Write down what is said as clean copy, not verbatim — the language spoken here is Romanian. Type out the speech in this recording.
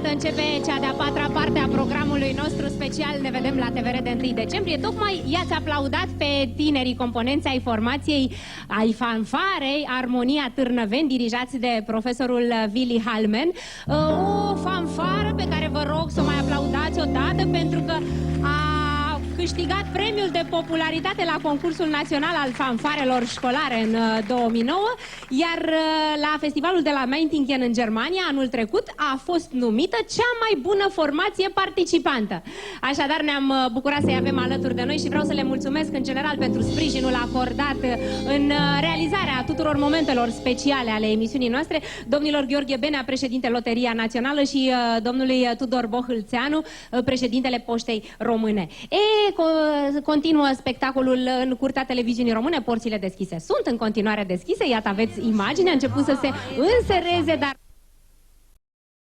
iată, începe cea de-a patra parte a programului nostru special. Ne vedem la TVR de 1 decembrie. Tocmai i-ați aplaudat pe tinerii componenți ai formației ai fanfarei Armonia Târnăveni, dirijați de profesorul Willy Halmen. O fanfară pe care vă rog să o mai aplaudați odată, pentru că a câștigat premiul de popularitate la concursul național al fanfarelor școlare în 2009, iar la festivalul de la Meintingen în Germania anul trecut a fost numită cea mai bună formație participantă. Așadar ne-am bucurat să-i avem alături de noi și vreau să le mulțumesc în general pentru sprijinul acordat în realizarea tuturor momentelor speciale ale emisiunii noastre, domnilor Gheorghe Benea, președinte Loteria Națională, și domnului Tudor Bohâlțeanu, președintele Poștei Române. Continuă spectacolul în curtea televiziunii române, porțile deschise sunt în continuare deschise, iată aveți imaginea, a început să se însereze, dar